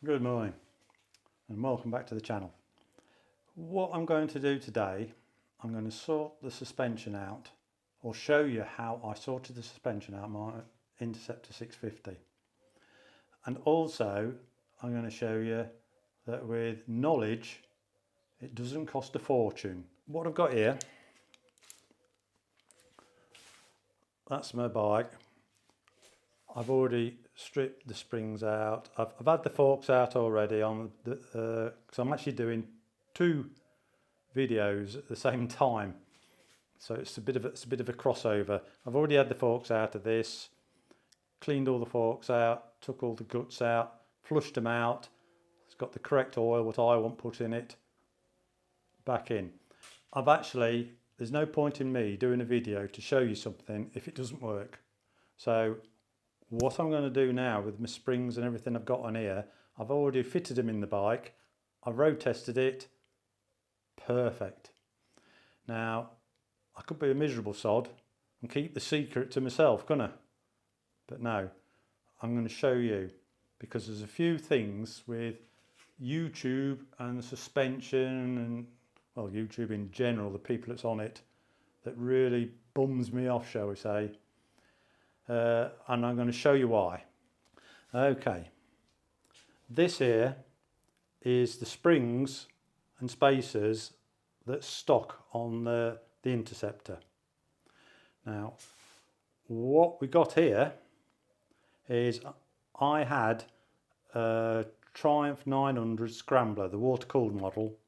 Good morning and welcome back to the channel. What I'm going to do today, I'm going to sort the suspension out, or show you how I sorted the suspension out my Interceptor 650. And also I'm going to show you that with knowledge it doesn't cost a fortune. What I've got here, that's my bike. I've already stripped the springs out. I've had the forks out already on the because I'm actually doing two videos at the same time, so it's a bit of a crossover. I've already had the forks out of this, cleaned all the forks out, took all the guts out, flushed them out. It's got the correct oil, what I want put in it, back in. There's no point in me doing a video to show you something if it doesn't work. So what I'm going to do now with my springs and everything I've got on here, I've already fitted them in the bike. I've road tested it. Perfect. Now, I could be a miserable sod and keep the secret to myself, couldn't I? But no, I'm going to show you, because there's a few things with YouTube and the suspension and, well, YouTube in general, the people that's on it, that really bums me off, shall we say. And I'm going to show you why. Okay, this here is the springs and spacers that's stock on the Interceptor. Now, what we got here is I had a Triumph 900 Scrambler, the water-cooled model,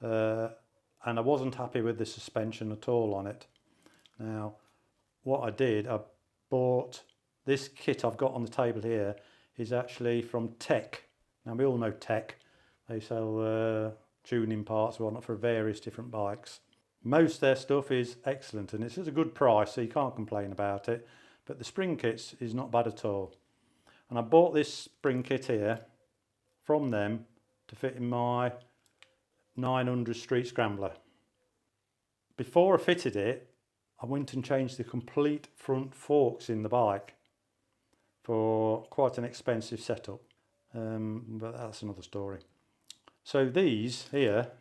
and I wasn't happy with the suspension at all on it. Now, what I did, I bought this kit I've got on the table here is actually from Tech. Now we all know Tech. They sell tuning parts and whatnot for various different bikes. Most of their stuff is excellent and it's at a good price, so you can't complain about it. But the spring kits is not bad at all. And I bought this spring kit here from them to fit in my 900 Street Scrambler. Before I fitted it, I went and changed the complete front forks in the bike for quite an expensive setup, but that's another story. So these here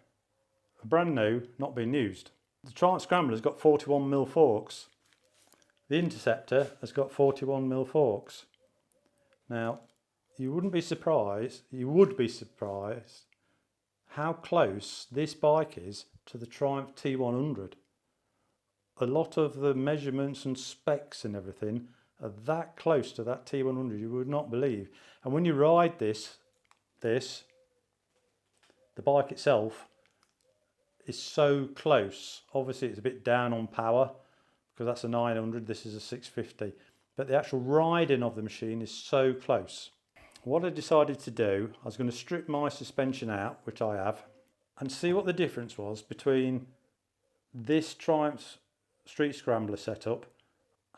are brand new, not being used. The Triumph Scrambler's got 41mm forks. The Interceptor has got 41mm forks. Now, you would be surprised how close this bike is to the Triumph T100. A lot of the measurements and specs and everything are that close to that T100, you would not believe. And when you ride the bike itself is so close. Obviously it's a bit down on power because that's a 900, this is a 650. But the actual riding of the machine is so close. What I decided to do, I was going to strip my suspension out, which I have, and see what the difference was between this Triumph Street Scrambler setup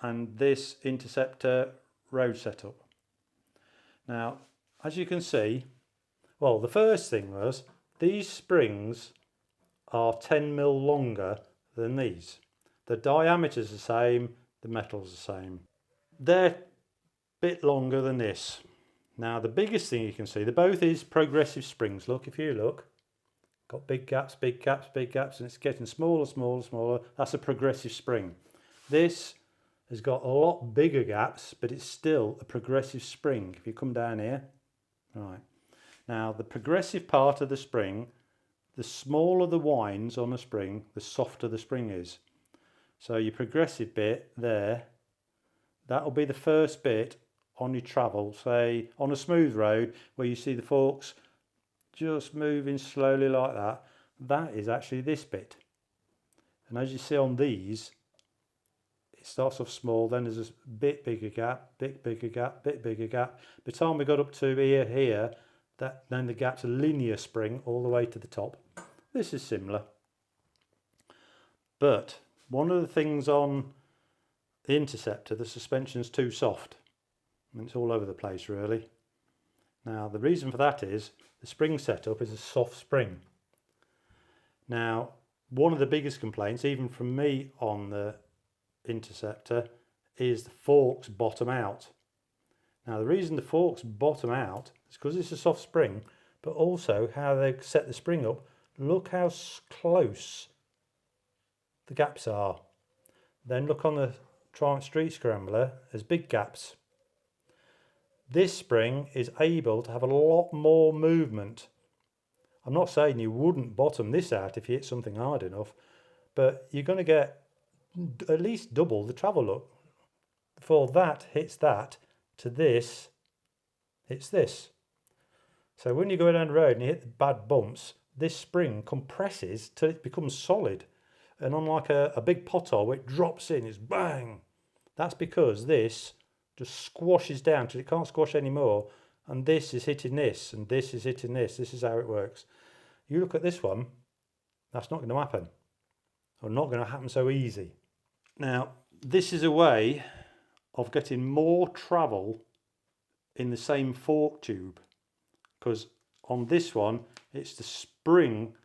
and this Interceptor road setup. Now, as you can see, well, the first thing was these springs are 10mm longer than these. The diameter's the same, the metal's the same. They're a bit longer than this. Now, the biggest thing you can see, they're both is progressive springs. Look, if you look, got big gaps, big gaps, big gaps, and it's getting smaller, smaller, smaller. That's a progressive spring. This has got a lot bigger gaps, but it's still a progressive spring. If you come down here, right. Now, the progressive part of the spring, the smaller the winds on a spring, the softer the spring is. So your progressive bit there, that'll be the first bit on your travel, say on a smooth road where you see the forks just moving slowly like that, that is actually this bit. And as you see on these, it starts off small, then there's a bit bigger gap, bit bigger gap, bit bigger gap. By the time we got up to here, then the gap's a linear spring all the way to the top. This is similar. But one of the things on the Interceptor, the suspension's too soft. And it's all over the place really. Now the reason for that is the spring setup is a soft spring. Now, one of the biggest complaints, even from me on the Interceptor, is the forks bottom out. Now the reason the forks bottom out, It's because it's a soft spring, but also how they set the spring up. Look how close the gaps are. Then look on the Triumph Street Scrambler, there's big gaps. This spring is able to have a lot more movement. I'm not saying you wouldn't bottom this out if you hit something hard enough, but you're going to get at least double the travel look. Before that hits that, to this hits this. So when you go down the road and you hit the bad bumps, this spring compresses till it becomes solid. And unlike a big pothole where it drops in, it's bang. That's because this just squashes down till it can't squash anymore. And this is hitting this, and this is hitting this. This is how it works. You look at this one, that's not going to happen. Or not going to happen so easy. Now, this is a way of getting more travel in the same fork tube. Because on this one, it's the spring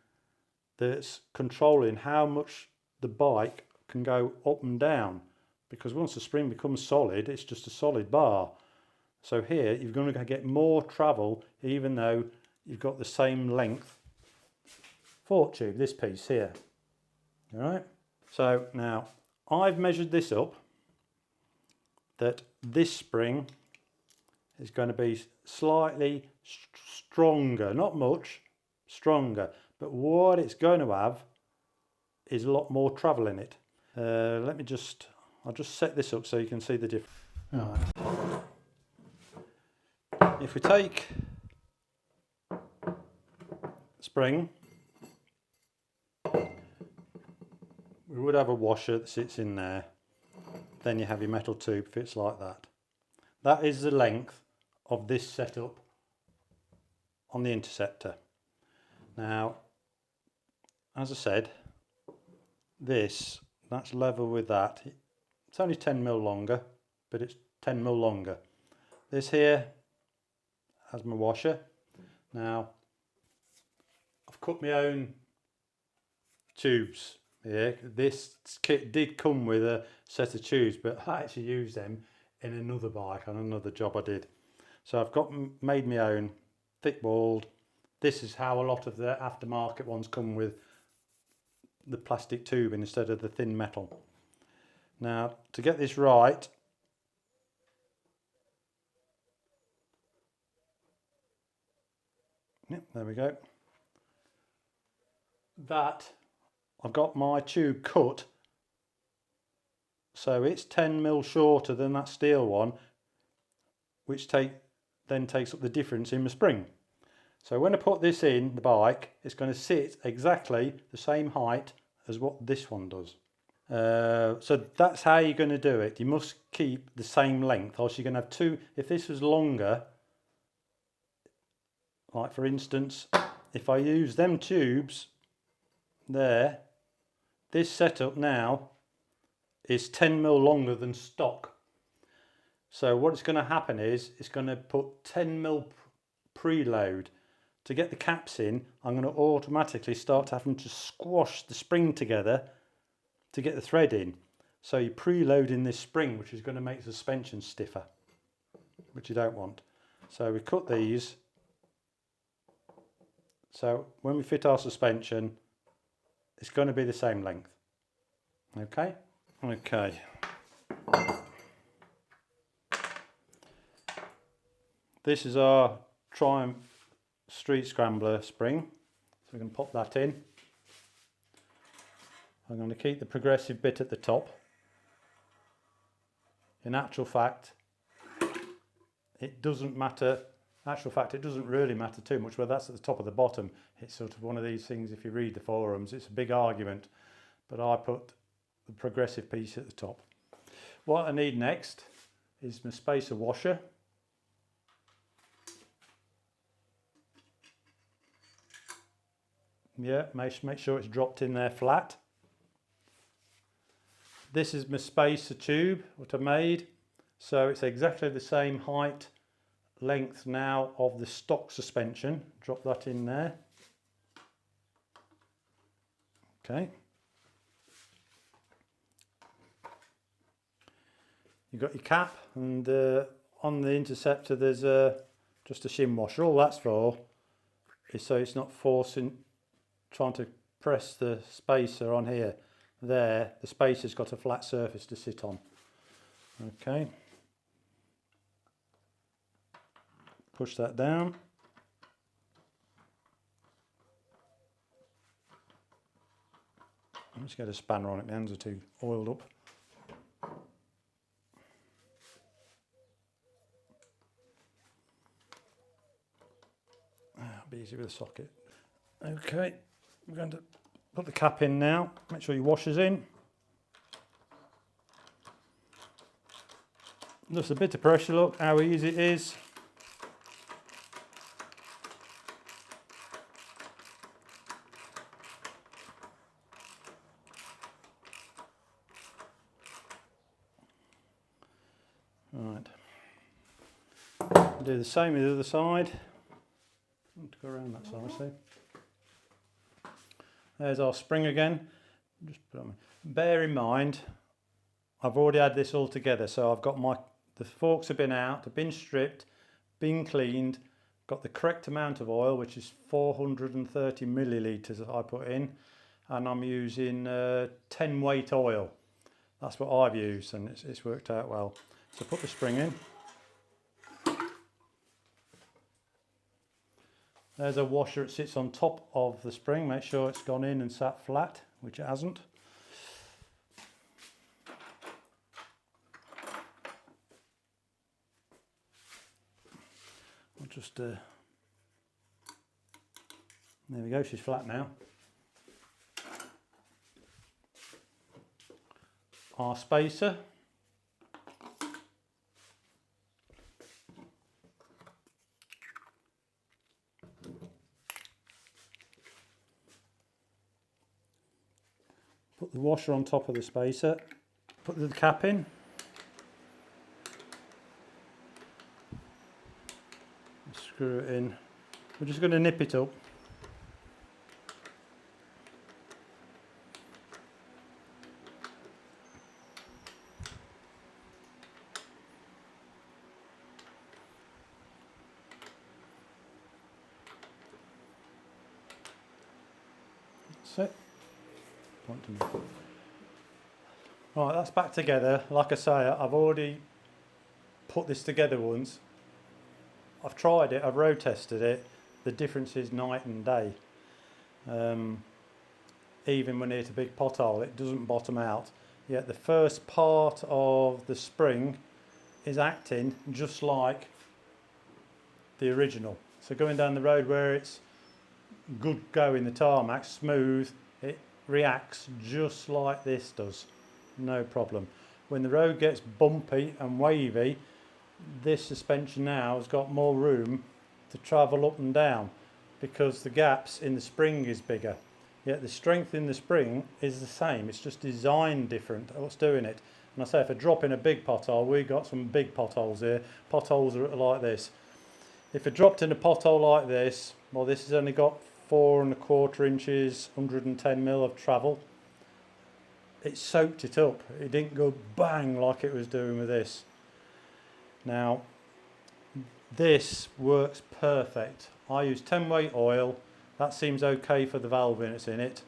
that's controlling how much the bike can go up and down. Because once the spring becomes solid, it's just a solid bar. So here, you're going to get more travel, even though you've got the same length fork tube, this piece here. All right. So now, I've measured this up, that this spring is going to be slightly stronger, not much, stronger. But what it's going to have is a lot more travel in it. I'll just set this up so you can see the difference. Right. If we take spring, we would have a washer that sits in there. Then you have your metal tube, fits like that. That is the length of this setup on the Interceptor. Now, as I said, that's level with that. It's only 10mm longer, but it's 10mm longer. This here has my washer. Now, I've cut my own tubes here. This kit did come with a set of tubes, but I actually used them in another bike on another job I did. So I've made my own, thick walled. This is how a lot of the aftermarket ones come with the plastic tube instead of the thin metal. Now, to get this right, yep, there we go. That, I've got my tube cut, so it's 10mm shorter than that steel one, which then takes up the difference in my spring. So when I put this in the bike, it's going to sit exactly the same height as what this one does. So that's how you're going to do it. You must keep the same length, or else you're going to have two. If this was longer, like for instance, if I use them tubes there, this setup now is 10mm longer than stock. So what is going to happen is it's going to put 10mm preload. To get the caps in, I'm going to automatically start having to squash the spring together to get the thread in. So you're preloading this spring, which is going to make the suspension stiffer, which you don't want. So we cut these. So when we fit our suspension, it's going to be the same length. Okay? Okay. This is our Triumph Street Scrambler spring, so we can pop that in. I'm going to keep the progressive bit at the top. In actual fact, it doesn't matter. In actual fact, it doesn't really matter too much whether that's at the top or the bottom. It's sort of one of these things, if you read the forums, it's a big argument, but I put the progressive piece at the top. What I need next is my spacer washer. Yeah, make sure it's dropped in there flat. This is my spacer tube, what I made. So it's exactly the same height, length now of the stock suspension. Drop that in there. Okay. You've got your cap, and on the Interceptor there's a just a shim washer. All that's for is so it's not trying to press the spacer on here. There, the spacer's got a flat surface to sit on. Okay. Push that down. I'll just get a spanner on it, my hands are too oiled up. It'll be easy with a socket. Okay, we're going to put the cap in now. Make sure your washer's in. Just a bit of pressure, look how easy it is. Right, do the same with the other side. Go around that side, see. There's our spring again. Just put on. Bear in mind, I've already had this all together, so I've got the forks have been out, they've been stripped, been cleaned, got the correct amount of oil, which is 430 millilitres that I put in, and I'm using 10 weight oil. That's what I've used, and it's worked out well. So put the spring in. There's a washer that sits on top of the spring. Make sure it's gone in and sat flat, which it hasn't. I'll just, there we go, she's flat now. Our spacer. Put the washer on top of the spacer, put the cap in. Screw it in. We're just going to nip it up. That's it. Right, that's back together. Like I say, I've already put this together once. I've tried it, I've road tested it. The difference is night and day. Even when it's a big pothole, it doesn't bottom out. Yet the first part of the spring is acting just like the original. So going down the road where it's good going, the tarmac, smooth, it reacts just like this does. No problem. When the road gets bumpy and wavy, this suspension now has got more room to travel up and down because the gaps in the spring is bigger. Yet the strength in the spring is the same, it's just designed different. What's doing it? And I say if I drop in a big pothole, we've got some big potholes here. Potholes are like this. If I dropped in a pothole like this, well, this has only got 4¼ inches, 110 mil of travel. It soaked it up. It didn't go bang like it was doing with this. Now, this works perfect. I use 10 weight oil. That seems okay for the valve that's in it.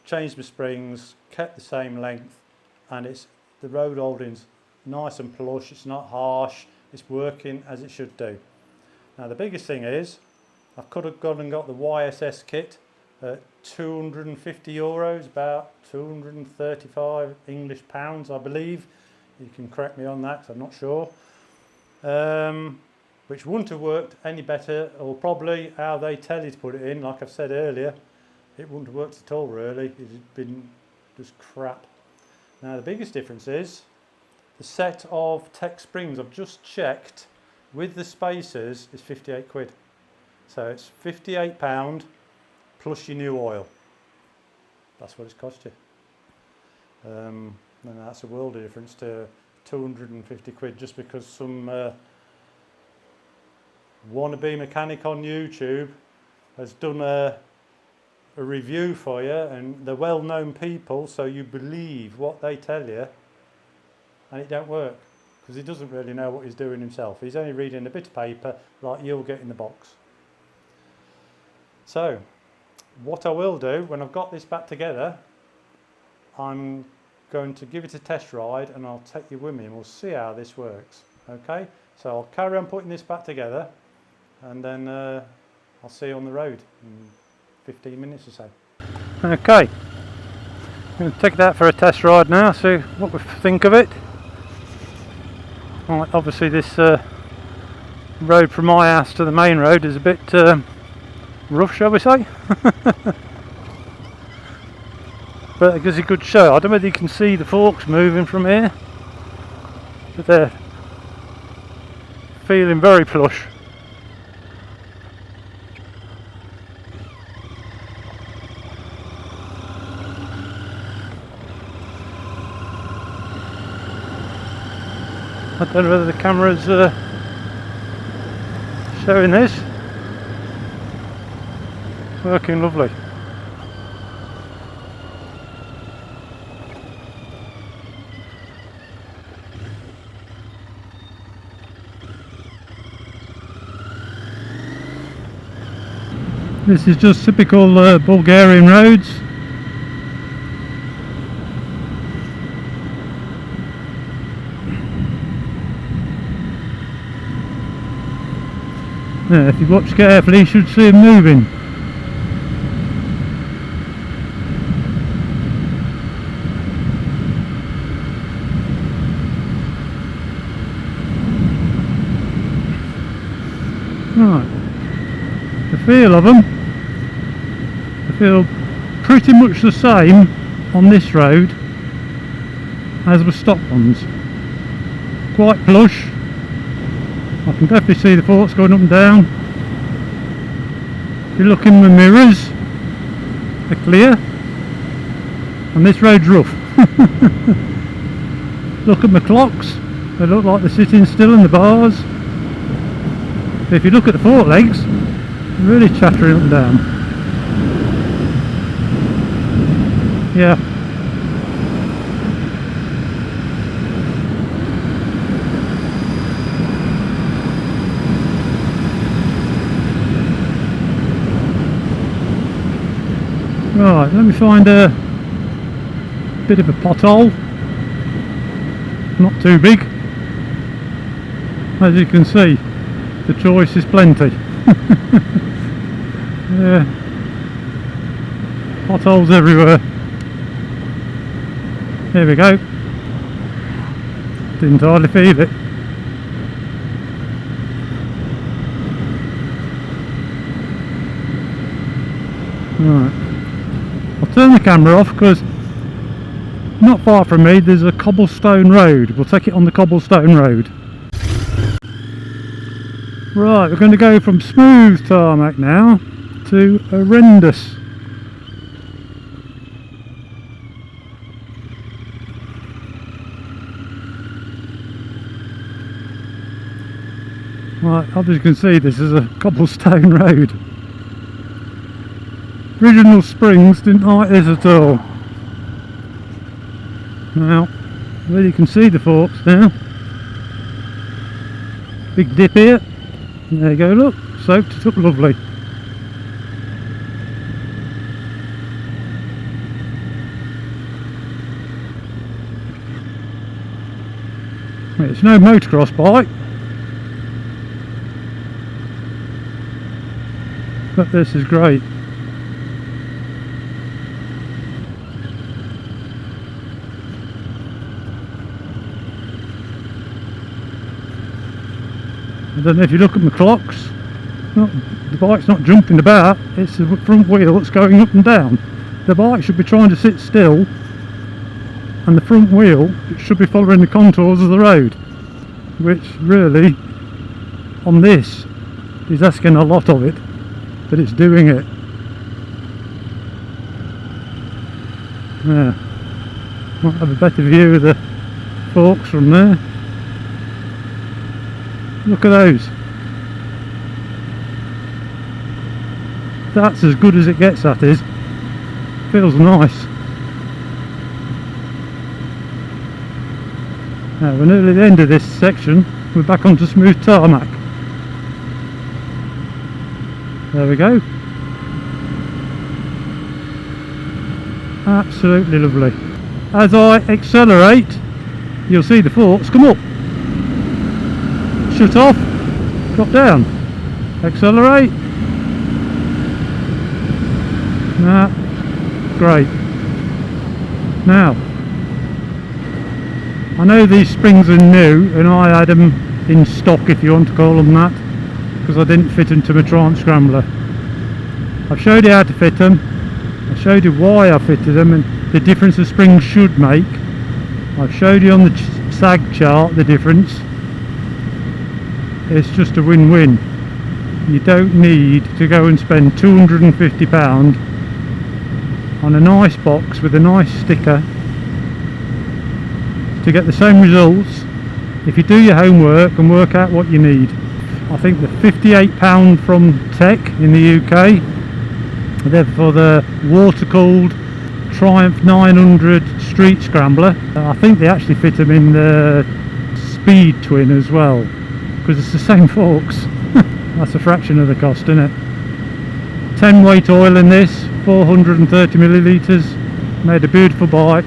Changed my springs, kept the same length, and the road holding's nice and plush. It's not harsh. It's working as it should do. Now, the biggest thing is, I could have gone and got the YSS kit at €250, about 235 English pounds, I believe. You can correct me on that, 'cause I'm not sure. Which wouldn't have worked any better, or probably how they tell you to put it in. Like I've said earlier, it wouldn't have worked at all really. It'd been just crap. Now the biggest difference is the set of Tech springs I've just checked with the spacers is 58 quid. So it's £58 plus your new oil. That's what it's cost you. And that's a world of difference to 250 quid just because some wannabe mechanic on YouTube has done a review for you, and they're well-known people, so you believe what they tell you, and it don't work. because he doesn't really know what he's doing himself. He's only reading a bit of paper like you'll get in the box. So what I will do when I've got this back together, I'm going to give it a test ride and I'll take you with me and we'll see how this works. Okay, so I'll carry on putting this back together and then I'll see you on the road in 15 minutes or so. Okay, I'm going to take it out for a test ride now, see what we think of it. Right, obviously this road from my house to the main road is a bit rough, shall we say. But it gives a good show. I don't know whether you can see the forks moving from here, but they're feeling very plush. I don't know whether the camera's showing this. Working lovely. This is just typical Bulgarian roads. Yeah, if you watch carefully you should see them moving. Right, the feel of them, I feel pretty much the same on this road as with stock ones. Quite plush. I can definitely see the forks going up and down. If you look in the mirrors, they're clear, and this road's rough. Look at my clocks, they look like they're sitting still in the bars. If you look at the fork legs, they're really chattering up and down. Yeah. Right, let me find a bit of a pothole, not too big. As you can see, the choice is plenty. Yeah, potholes everywhere. Here we go. Didn't hardly feel it. Right. I'll turn the camera off because not far from me there's a cobblestone road. We'll take it on the cobblestone road. Right, we're going to go from smooth tarmac now to horrendous. Right, as you can see this is a cobblestone road. Original springs didn't like this at all. Now, well, you can see the forks now. Big dip here. There you go, look, soaked it up lovely. It's no motocross bike, but this is great. I don't know if you look at my clocks, the bike's not jumping about, it's the front wheel that's going up and down. The bike should be trying to sit still and the front wheel should be following the contours of the road, which really on this is asking a lot of it, but it's doing it. Yeah, might have a better view of the forks from there. Look at those. That's as good as it gets, that is. Feels nice. Now we're nearly at the end of this section, we're back onto smooth tarmac. There we go. Absolutely lovely. As I accelerate, you'll see the forks come up, shut off, drop down, accelerate. Great. Now, I know these springs are new and I had them in stock, if you want to call them that, because I didn't fit them to my Triumph Scrambler. I've showed you how to fit them, I showed you why I fitted them and the difference the springs should make. I've showed you on the sag chart the difference. It's just a win-win. You don't need to go and spend £250 on a nice box with a nice sticker to get the same results if you do your homework and work out what you need. I think the £58 from Tech in the UK, they're for the water-cooled Triumph 900 Street Scrambler. I think they actually fit them in the Speed Twin as well, because it's the same forks. That's a fraction of the cost, isn't it? 10 weight oil in this, 430 millilitres, made a beautiful bike,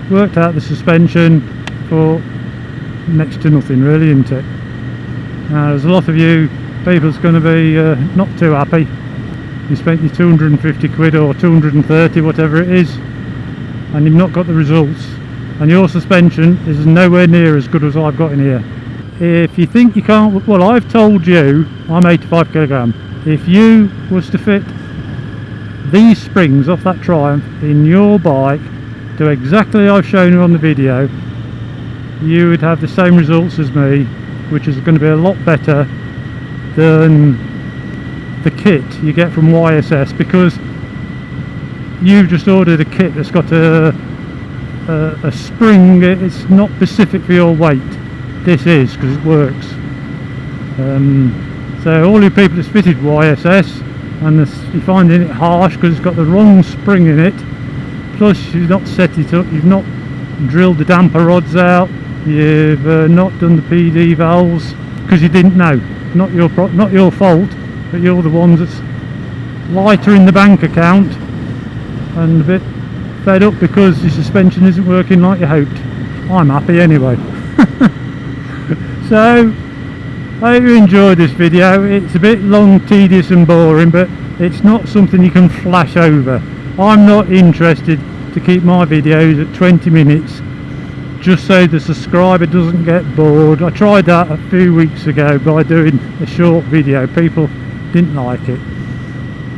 worked out the suspension for next to nothing really, isn't it? Now there's a lot of you people that's going to be not too happy. You spent your 250 quid or 230, whatever it is, and you've not got the results, and your suspension is nowhere near as good as I've got in here. If you think you can't, well, I've told you I'm 85 kilogram. If you was to fit these springs off that Triumph in your bike to exactly I've shown you on the video, you would have the same results as me, which is going to be a lot better than the kit you get from YSS, because you've just ordered a kit that's got a spring. It's not specific for your weight. This is, because it works. So all you people that's fitted YSS and you're finding it harsh because it's got the wrong spring in it, plus you've not set it up, you've not drilled the damper rods out, you've not done the PD valves because you didn't know. Not your fault, but you're the ones that's lighter in the bank account and a bit fed up because your suspension isn't working like you hoped. I'm happy anyway. So I hope you enjoyed this video. It's a bit long, tedious and boring, but it's not something you can flash over. I'm not interested to keep my videos at 20 minutes just so the subscriber doesn't get bored. I tried that a few weeks ago by doing a short video. People didn't like it.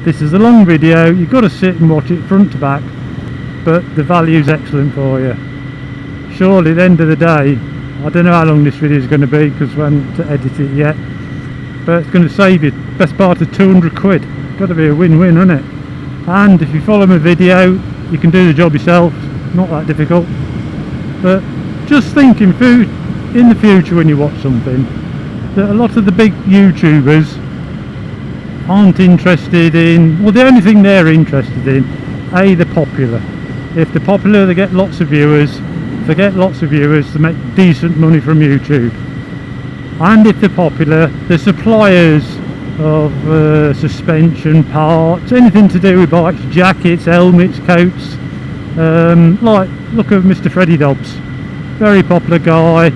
This is a long video, you've got to sit and watch it front to back, but the value is excellent for you. Surely at the end of the day, I don't know how long this video is going to be because we haven't to edit it yet, but it's going to save you best part of 200 quid. Got to be a win-win, isn't it? And if you follow my video, you can do the job yourself. Not that difficult. But just think in the future when you watch something, that a lot of the big YouTubers aren't interested in, well, the only thing they're interested in, A, they're popular. If they're popular, they get lots of viewers. If they get lots of viewers, they make decent money from YouTube. And if they're popular, the suppliers of suspension parts, anything to do with bikes, jackets, helmets, coats, like look at Mr. Freddie Dobbs, very popular guy,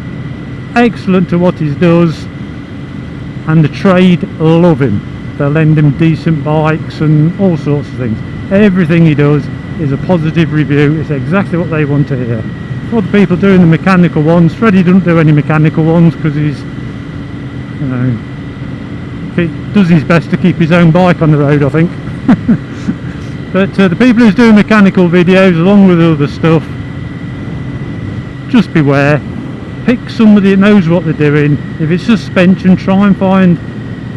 excellent to what he does, and the trade love him. They lend him decent bikes and all sorts of things. Everything he does is a positive review. It's exactly what they want to hear. For the people doing the mechanical ones, Freddie doesn't do any mechanical ones because he's, you know, he does his best to keep his own bike on the road, I think. But the people who's doing mechanical videos along with other stuff, just beware. Pick somebody that knows what they're doing. If it's suspension, try and find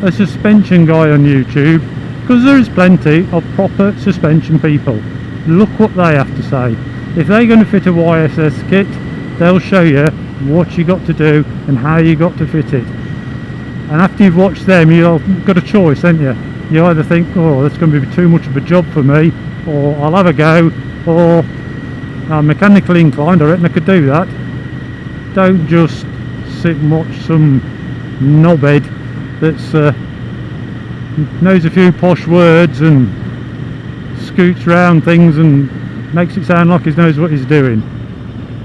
a suspension guy on YouTube, because there is plenty of proper suspension people. Look what they have to say. If they're going to fit a YSS kit, they'll show you what you got to do and how you got to fit it. And after you've watched them, you've got a choice, haven't you? You either think, oh, that's going to be too much of a job for me, or I'll have a go, or I'm mechanically inclined, I reckon I could do that. Don't just sit and watch some knobhead that's knows a few posh words and scoots around things and makes it sound like he knows what he's doing,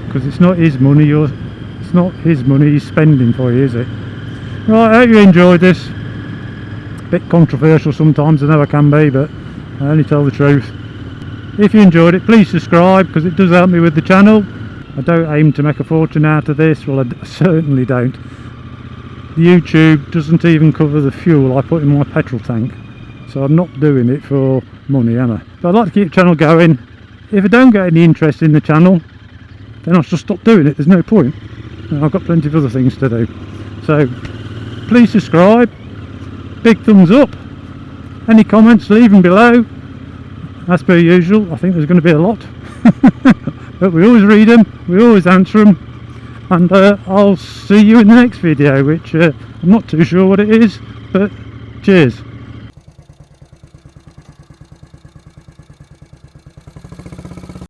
because it's not his money. It's not his money he's spending for you, is it? Right, I hope you enjoyed this. A bit controversial sometimes, I know I can be, but I only tell the truth. If you enjoyed it, please subscribe, because it does help me with the channel. I don't aim to make a fortune out of this, well, I certainly don't. YouTube doesn't even cover the fuel I put in my petrol tank, so I'm not doing it for money, am I? But I'd like to keep the channel going. If I don't get any interest in the channel, then I'll just stop doing it. There's no point. I've got plenty of other things to do. So please subscribe, big thumbs up, any comments leave them below. As per usual, I think there's going to be a lot. But we always read them, we always answer them, and I'll see you in the next video, which I'm not too sure what it is, but cheers.